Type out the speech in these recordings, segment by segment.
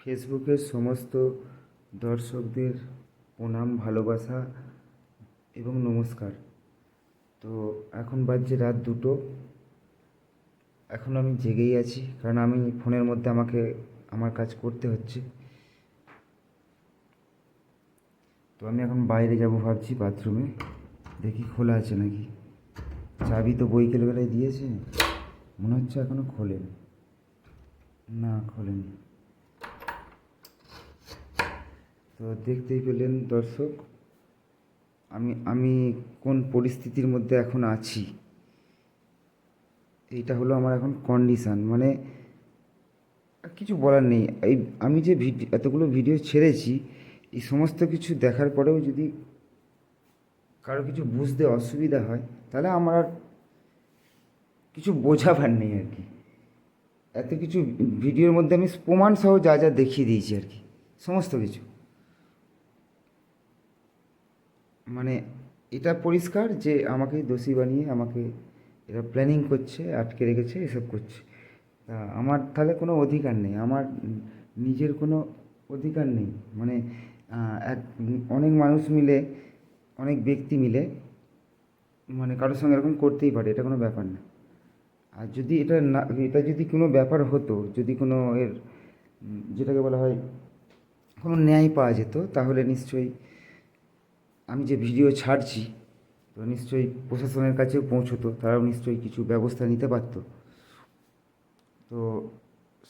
ফেসবুকের সমস্ত দর্শকদের প্রণাম, ভালোবাসা এবং নমস্কার। তো এখন বাজছে রাত 2টো। এখন আমি জেগেই আছি, কারণ আমি ফোনের মধ্যে আমাকে আমার কাজ করতে হচ্ছে। তো আমি এখন বাইরে যাব ভাবছি, বাথরুমে দেখি খোলা আছে নাকি। চাবি তো বৈকালবেলায় দিয়েছে, মনে হচ্ছে এখনও খোলেনি। না, খোলেনি। তো দেখতেই পেলেন দর্শক, আমি কোন পরিস্থিতির মধ্যে এখন আছি। এইটা হলো আমার এখন কন্ডিশান, মানে কিছু বলার নেই। আমি যে এতগুলো ভিডিও ছেড়েছি, এই সমস্ত কিছু দেখার পরেও যদি কারো কিছু বুঝতে অসুবিধা হয়, তাহলে আমার আর কিছু বোঝাবার নেই আর কি। এত কিছু ভিডিওর মধ্যে আমি প্রমাণ সহ যা যা দেখিয়ে দিয়েছি আর কি, সমস্ত কিছু। মানে এটা পরিষ্কার যে আমাকেই দোষী বানিয়ে আমাকে এরা প্ল্যানিং করছে, আটকে রেখেছে, এসব করছে। তা আমার তাহলে কোনো অধিকার নেই, আমার নিজের কোনো অধিকার নেই। মানে অনেক মানুষ মিলে, অনেক ব্যক্তি মিলে মানে কারোর সঙ্গে এরকম করতেই পারে, এটা কোনো ব্যাপার না। আর যদি এটা যদি কোনো ব্যাপার হতো, যদি কোনো যেটাকে বলা হয় কোনো ন্যায় পাওয়া যেত, তাহলে নিশ্চয়ই আমি যে ভিডিও ছাড়ছি তো নিশ্চয়ই প্রশাসনের কাছেও পৌঁছতো, তারাও নিশ্চয়ই কিছু ব্যবস্থা নিতে পারত। তো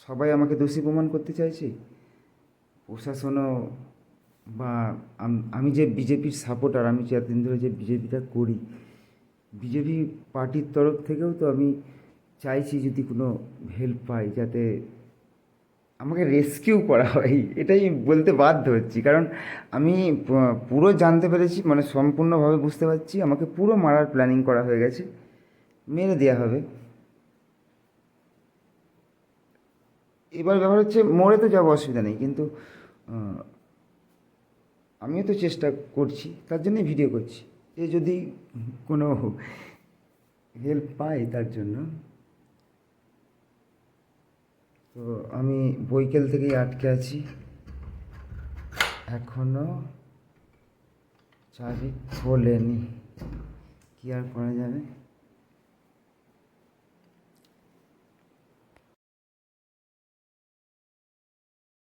সবাই আমাকে দোষী প্রমাণ করতে চাইছে, প্রশাসনও, বা আমি যে বিজেপির সাপোর্টার, আমি যে এতদিন ধরে যে বিজেপিটা করি, বিজেপি পার্টির তরফ থেকেও তো আমি চাইছি যদি কোনো হেল্প পাই, যাতে আমাকে রেস্কিউ করা হয়। এটাই বলতে বাধ্য হচ্ছি, কারণ আমি পুরো জানতে পেরেছি, মানে সম্পূর্ণভাবে বুঝতে পারছি আমাকে পুরো মারার প্ল্যানিং করা হয়ে গেছে, মেরে দেওয়া হবে। এবার ব্যাপার হচ্ছে, মরে তো যাবো, অসুবিধা নেই, কিন্তু আমিও তো চেষ্টা করছি, তার জন্যই ভিডিও করছি, যে যদি কোনো হেল্প পাই তার জন্য। তো আমি বৈকাল থেকেই আটকে আছি, এখনও চাবি খোলেনি, কী আর করা যাবে।